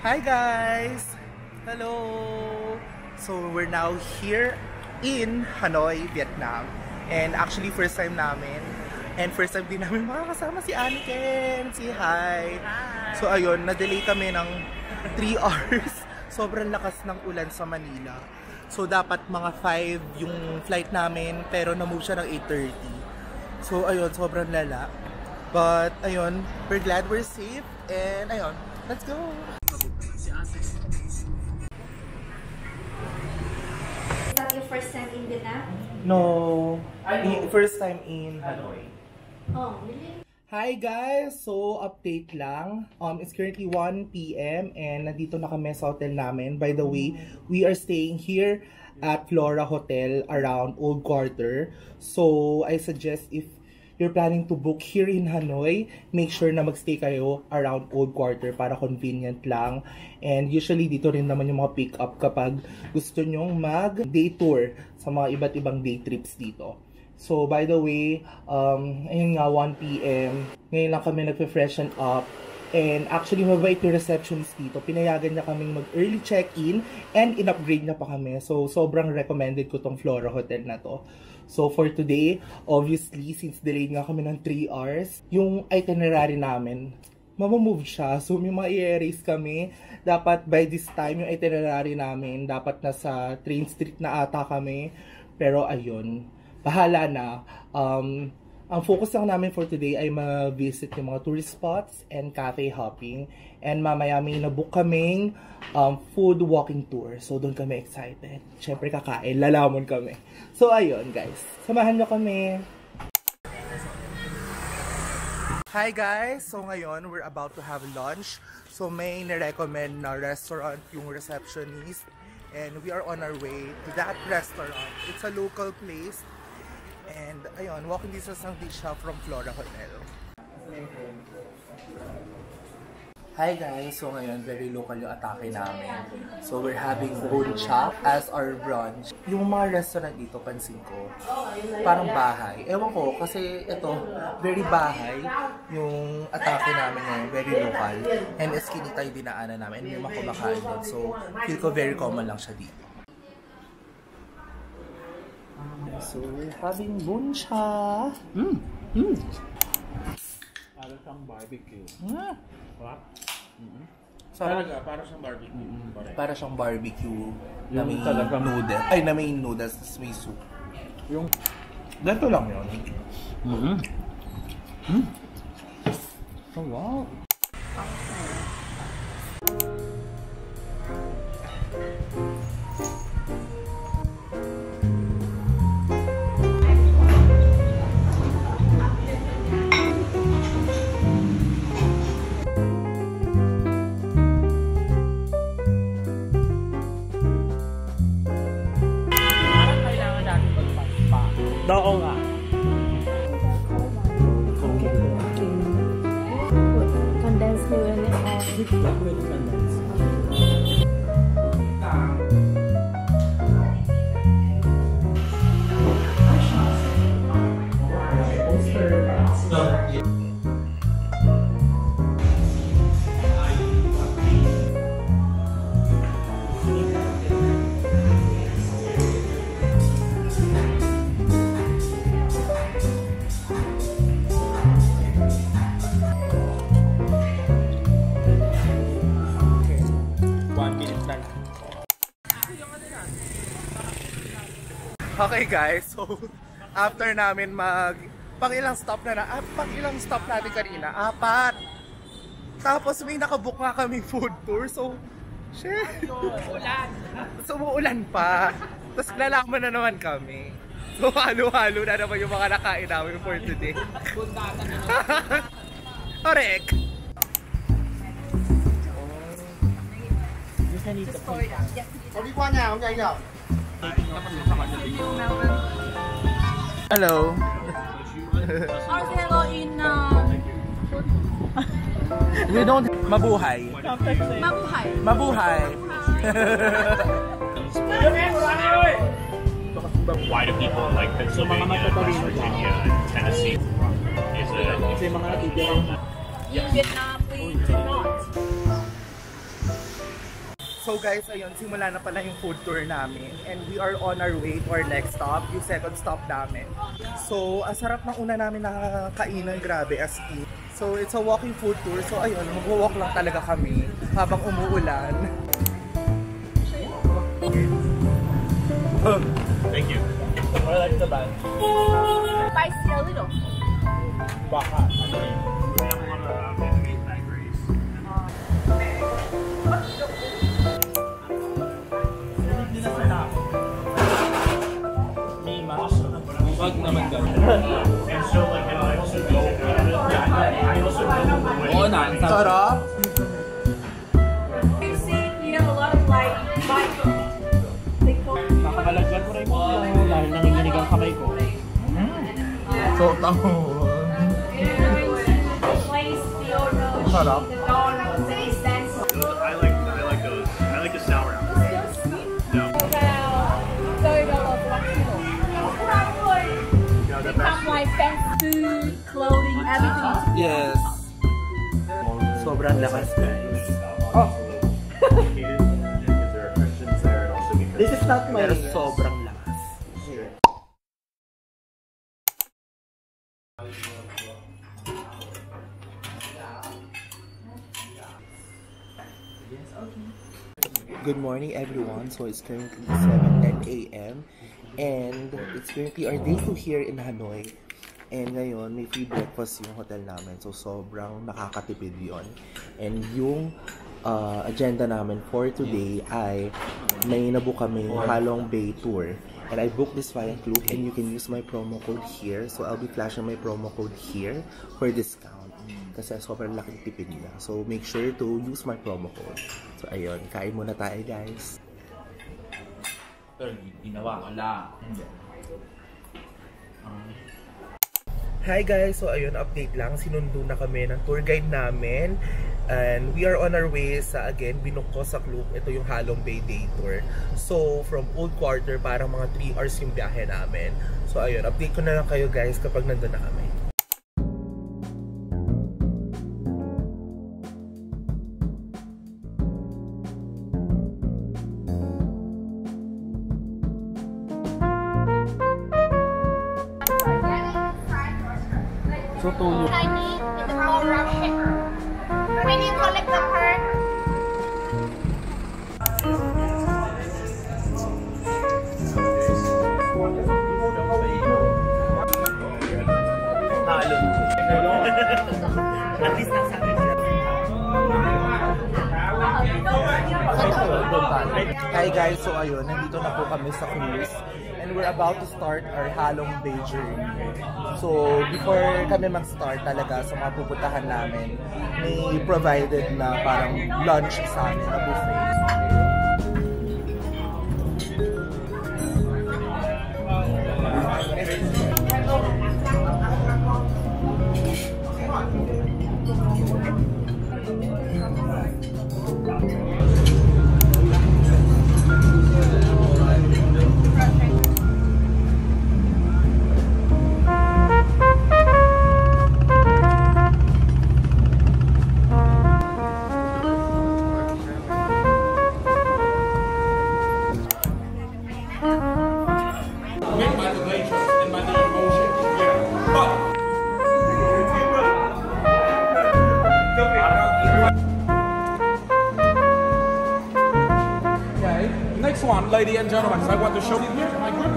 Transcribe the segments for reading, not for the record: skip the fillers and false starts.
Hi guys! Hello! So we're now here in Hanoi, Vietnam. And actually first time namin. And first time din namin makakasama si Aniken. Say hi! So ayun, na-delay kami ng 3 hours. Sobrang lakas ng ulan sa Manila. So dapat mga 5 yung flight namin, pero na-move siya ng 8:30. So ayun, sobrang lala. But ayun, we're glad we're safe. And ayun, let's go! Is that your first time in Vietnam? No, first time in Hanoi. Oh, really? Hi guys! So, update lang. It's currently 1 PM and nandito na kami sa hotel namin. By the way, we are staying here at Flora Hotel around Old Quarter. So, I suggest if you're planning to book here in Hanoi, make sure na magstay kayo around Old Quarter para convenient lang. And usually dito rin naman yung mga pick up kapag gusto nyong mag day tour sa mga iba't ibang day trips dito. So by the way, ayun nga 1 PM, ngayon lang kami nagpe-freshen up. And actually mabait yung receptionist dito, pinayagan niya kaming mag early check-in and in-upgrade niya pa kami. So sobrang recommended ko tong Flora Hotel na to. So for today, obviously, since delayed nga kami ng 3 hours, yung itinerary namin, mamamove siya. So may mga i-erase kami. Dapat by this time, yung itinerary namin, dapat nasa Train Street na ata kami. Pero ayun, bahala na. Ang focus lang namin for today ay ma-visit yung mga tourist spots and cafe hopping. And mamaya may nabook kaming food walking tour. So doon kami excited. Siyempre kakain, lalamon kami. So ayun guys, samahan nyo kami. Hi guys! So ngayon, we're about to have lunch. So may nirecommend na restaurant yung receptionist. And we are on our way to that restaurant. It's a local place. And ayun, walking distance lang din siya from Flora Hotel. Hi guys! So ngayon, very local yung atake namin. So we're having bone chop as our brunch. Yung mga restaurant dito, pansin ko, parang bahay. Ewan ko, kasi ito, very bahay yung atake namin ngayon, very local. And eskinita yung dinaanan namin, and may mga kumakain doon. So feel ko very common lang siya dito. So we're having bone chop. Para siyang barbecue. Sarap. Para siyang barbecue. Para siyang barbecue na may talagang noodles. Ay, na may noodles, tas may soup. Yung ganito lang yun. Oh, wow. Oo nga. Condensed milk and Okay guys, so after namin pang ilang stop natin kanina? 4. Tapos may nakabook nga kaming food tour, so shit. So uulan pa. Tapos lalaman na naman kami. So halo-halo na naman yung mga nakain namin for today. Correct. Hello. Hello in We don't mabuhay. Mabuhay. Mabuhay. Why do people like Pennsylvania, West Virginia, and Tennessee? Is it? In Vietnam, we do not. So guys, ayun, simula na pala yung food tour namin and we are on our way to our next stop, yung second stop namin. So, ang sarap ng una namin nakakainan, grabe, as in. So, it's a walking food tour. So, ayun, mag-walk lang talaga kami habang umuulan. Thank you. I like the band. Spicy a little. Baka. Wag naman gano'n. And so, like, I also go. I also go. Oo na, Sarap! You see, you have a lot of like bike. They call nakakalagyan ko rin mo dahil nanginginig ang kamay ko. So, tamo. place the owner, Sarap. the dollar, the cents. I like those. I like the sour apple. No. They come like fancy food, clothing, everything. Yes. Sobrang lakas, guys. Oh! Because there are Christians there, and also because This is not my... Pero sobrang lakas. Good morning everyone. So it's currently 7:10 a.m. and it's currently our day 2 here in Hanoi. And ngayon may free breakfast yung hotel namin. So sobrang nakakatipid yon. And yung agenda namin for today ay may nabook kami Halong Bay Tour. And I booked this via Klook and you can use my promo code here. So I'll be flashing my promo code here for discount. Kasi sobrang laking tipid niya. So make sure to use my promo code. So ayun, kain muna tayo guys. Ginawa ko lang. Hi guys! So ayun, update lang. Sinundo na kami ng tour guide namin. And we are on our way sa, again, binook ko sa Klook. Ito yung Halong Bay Day Tour. So from Old Quarter, parang mga 3 hours yung biyahe namin. So ayun, update ko na lang kayo guys kapag nandun na kami. So tuyo. Tiny in the ballroom shaker. When you collect the pearl, At least nasabi sila. Hi guys, so ayun, nandito na po kami sa cruise and we're about to start our Halong Bay journey. So before kami mag-start talaga sa mga pupuntahan namin, may provided na parang lunch sa amin na buffet. Next one, ladies and gentlemen, I want to show you my group.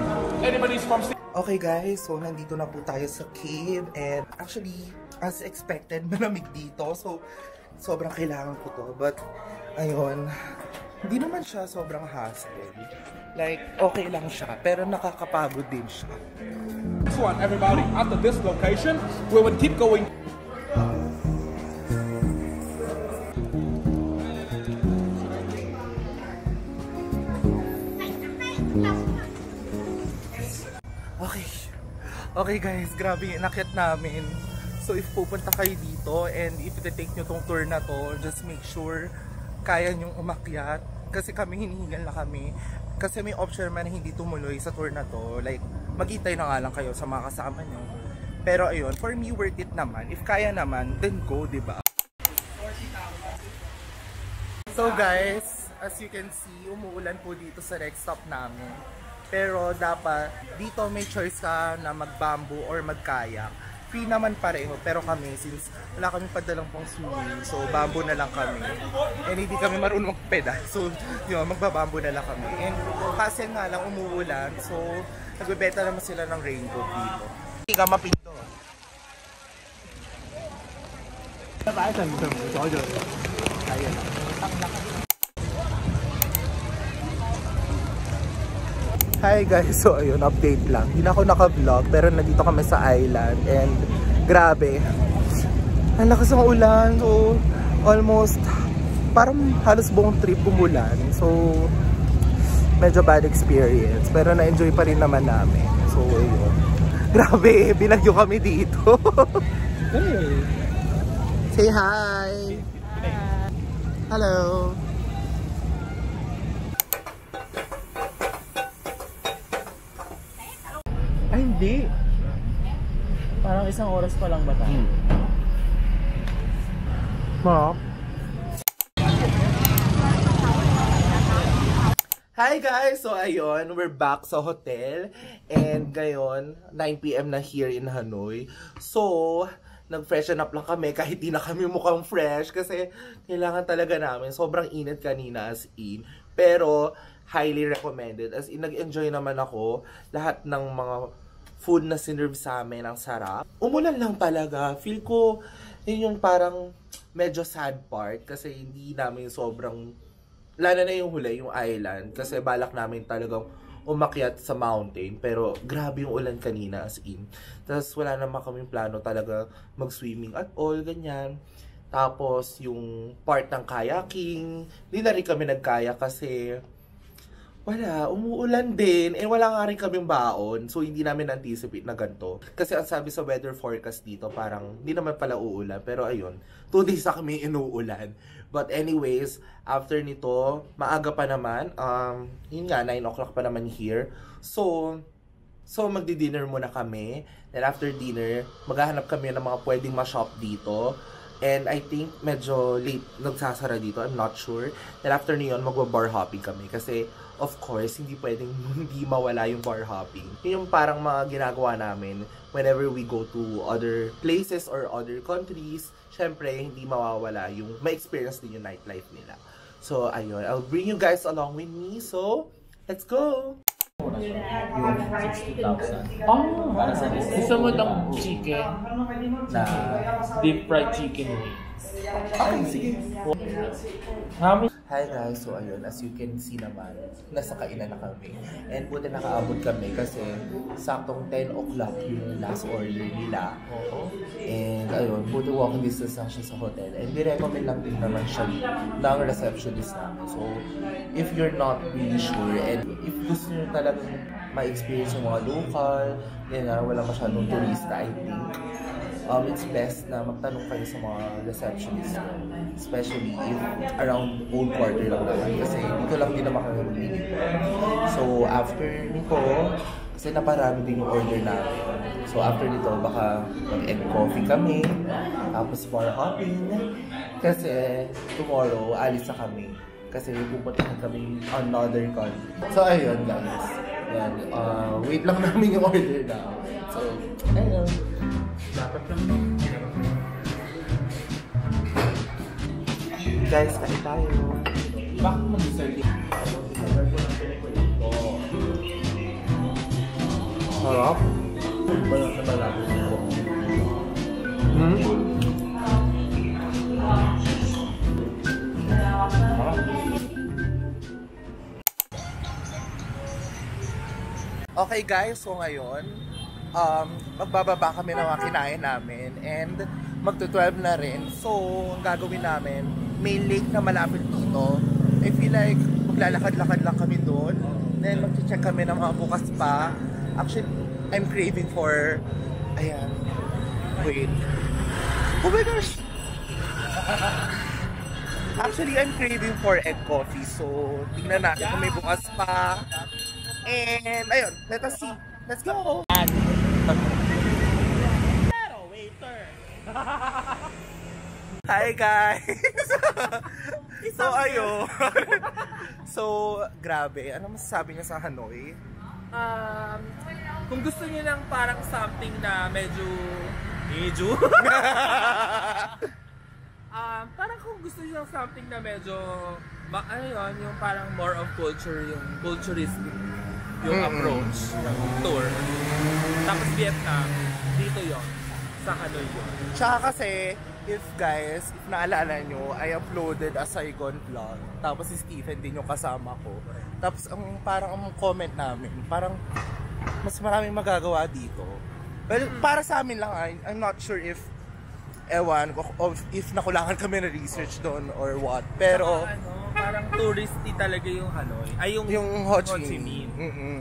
anybody's from... Okay guys, so nandito na po tayo sa cave and actually, as expected, malamig dito. So, sobrang kailangan ko to. But, ayun, hindi naman siya sobrang hassle. Like, okay lang siya, pero nakakapagod din siya. This one, everybody, after this location, we will keep going. Okay guys, grabe yung inakyat namin. So if pupunta kayo dito and if i-take nyo tong tour na to, just make sure kaya nyong umakyat. Kasi kami hinihingal na kami. Kasi may option man na hindi tumuloy sa tour na to. Like, mag-itay na nga lang kayo sa mga kasama nyo. Pero ayun, for me worth it naman. If kaya naman, then go, diba? So guys, as you can see, umuulan po dito sa next stop namin. Pero dapat, dito may choice ka na mag-bamboo or mag-kayak. Free naman pareho, pero kami, since wala kami padalang pang swimming, so bamboo na lang kami. And hindi kami marunong magpedal, so yun, magbabamboo na lang kami. And kasi nga lang umuulan, so nagbebenta naman sila ng raincoat dito. Hindi ka mapinto. Ayun lang. Hi guys, so ayun, update lang. Hindi na ako naka-vlog pero nandito kami sa island and grabe. Ang lakas ng ulan, so almost parang halos buong trip umulan. So medyo bad experience pero na-enjoy pa rin naman namin. So ayun. Grabe, binagyo kami dito. Hey. Say hi. Hi. Hello. Ay, hindi. Parang isang oras pa lang ba tayo? Hi guys! So ayun, we're back sa hotel. And ngayon, 9 PM na here in Hanoi. So, nag-freshen up lang kami kahit di na kami mukhang fresh. Kasi kailangan talaga namin. Sobrang init kanina as in. Pero, highly recommended. As in, nag-enjoy naman ako. Lahat ng mga food na sinerve sa amin, ang sarap. Umulan lang talaga. Feel ko, yun yung parang medyo sad part. Kasi hindi namin sobrang, lalo na yung huli, yung island. Kasi balak namin talagang umakyat sa mountain. Pero grabe yung ulan kanina as in. Tapos wala naman kaming plano talaga mag-swimming at all, ganyan. Tapos yung part ng kayaking, hindi na rin kami nagkayak kasi wala, umuulan din. And wala nga rin kaming baon. So, hindi namin anticipate na ganito. Kasi ang sabi sa weather forecast dito, parang hindi naman pala uulan. Pero ayun, 2 days na kami inuulan. But anyways, after nito, maaga pa naman. Yun nga, 9 o'clock pa naman here. So magdi-dinner muna kami. Then after dinner, maghahanap kami ng mga pwedeng ma-shop dito. And I think medyo late nagsasara dito. I'm not sure. Then after niyon, magwa-bar hopping kami. Kasi of course, hindi pwedeng hindi mawala yung bar hopping. Yun yung parang mga ginagawa namin whenever we go to other places or other countries. Syempre, hindi mawawala yung ma-experience din yung nightlife nila. So, ayun. I'll bring you guys along with me. So, let's go! Yung 60,000. Oh, para sa gusto mo ng chicken na deep fried chicken wings. Okay, sige. Hi guys, so ayun, as you can see naman, nasa kainan na kami. And buti nakaabot kami kasi saktong 10 o'clock yung last order nila. And ayun, buti walking distance lang siya sa hotel. And nirecommend lang din naman siya ng receptionist namin. So, if you're not really sure and if gusto nyo talagang ma-experience yung mga local, wala masyadong turista, I think, it's best na magtanong kayo sa mga receptionists, especially if around Old Quarter lang naman kasi dito lang din naman kami mag-init. So after nito, kasi naparami din yung order namin. So after nito, baka mag-egg coffee kami, tapos bar hopping, kasi tomorrow alis na kami. Kasi pupuntahan kami another country. So ayun guys, yan, wait lang namin yung order na. So ayun. Dapat lang. Guys, kain tayo. Bakit mag-dessert? Sarap. Balot na malapit sa buhok. Okay guys, so ngayon, magbababa kami ng mga kinain namin and magto-12 na rin. So, ang gagawin namin, may lake na malapit dito. I feel like maglalakad-lakad lang kami doon. Then mag-check kami ng mga bukas pa. Actually, I'm craving for, ayan, wait. Oh my gosh! Actually, I'm craving for egg coffee. So, tingnan natin kung may bukas pa. And, ayun, let us see. Let's go! Waiter! Hi guys! So, ayun. So, grabe. Ano masasabi niyo sa Hanoi? Kung gusto niyo lang parang something na medyo parang kung gusto niyo lang something na medyo ano yun, yung parang more of culture, yung culturistic yung approach ng tour. Tapos Vietnam, dito yon sa Hanoi yun. Tsaka kasi, if naalala nyo, I uploaded a Saigon vlog. Tapos si Stephen din yung kasama ko. Tapos parang ang comment namin, parang mas maraming magagawa dito. Well, para sa amin lang, I'm not sure if if nakulangan kami na research doon or what. Pero parang touristy talaga yung Hanoi. Ay, yung Ho Chi Minh.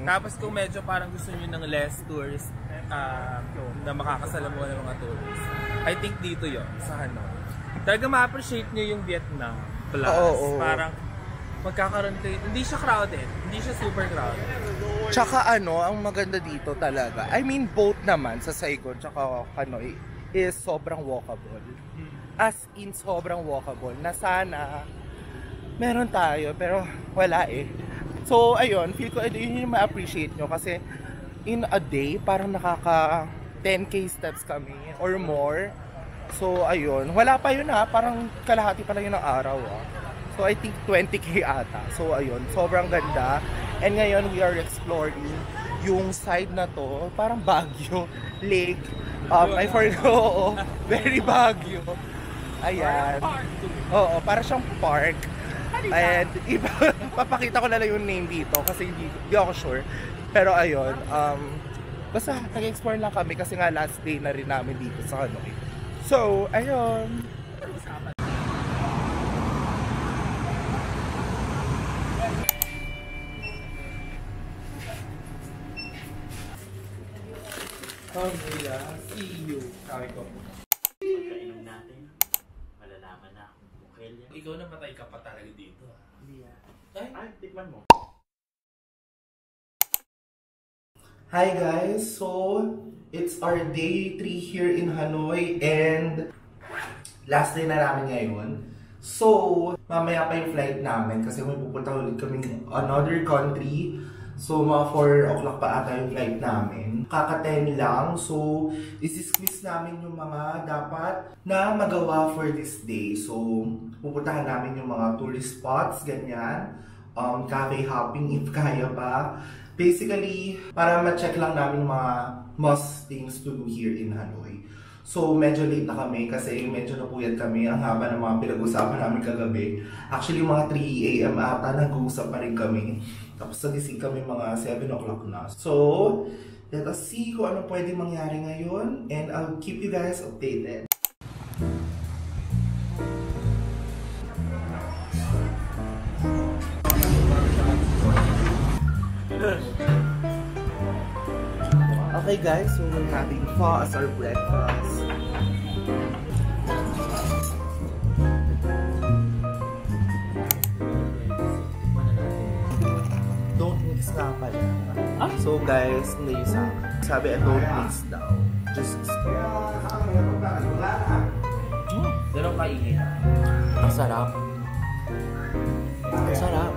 Tapos kung medyo parang gusto niyo ng less tourist na makakasalamuha ng mga tourists, I think dito yon sa Hanoi. Talaga ma-appreciate niyo yung Vietnam. Plus, parang magkakaroon kayo, hindi siya crowded, hindi siya super crowded. Tsaka ang maganda dito talaga, I mean both naman sa Saigon tsaka Hanoi, is sobrang walkable. As in, sobrang walkable. Na sana meron tayo, pero wala eh. So, ayun, feel ko yun yung ma-appreciate nyo kasi in a day, parang nakaka 10k steps kami or more. So, ayun. Wala pa yun parang kalahati pa lang yun ng araw So, I think 20k ata. So, ayun. Sobrang ganda. And ngayon, we are exploring yung side na to. Parang Baguio Lake. I forgot. Very Baguio. Ayan. Oo, para siyang park. And papakita ko na lang yung name dito kasi hindi ako sure. Pero ayun, basta nag-explore lang kami kasi nga last day na rin namin dito sa Hanoi. So, ayun. See you. Sabi ko. Pagkainom natin, malalaman na kung kailan. Ikaw namatay ka pa talaga dito. Hindi Ay, tikman mo. Hi guys! So, it's our day 3 here in Hanoi and last day na namin ngayon. So, mamaya pa yung flight namin kasi may pupunta ulit kaming another country. So, mga 4 o'clock pa ata yung flight namin. Kaka-10 lang. So, isi-squeeze namin yung mga dapat na magawa for this day. So, pupuntahan namin yung mga tourist spots, ganyan. Cafe hopping if kaya pa. Basically, para ma-check lang namin yung mga must things to do here in Hanoi. So, medyo late na kami kasi medyo napuyat kami. Ang haba ng mga pinag-usapan namin kagabi. Actually, mga 3 AM ata nag-uusap pa rin kami. Tapos nagising kami mga 7 o'clock na. So, let us see kung ano pwede mangyari ngayon. And I'll keep you guys updated. Okay guys, so we're having pho as our breakfast. Don't mix nga pala. So guys, hindi yung sabi don't mix daw. Just Ganun kainin. ang sarap. Ang sarap.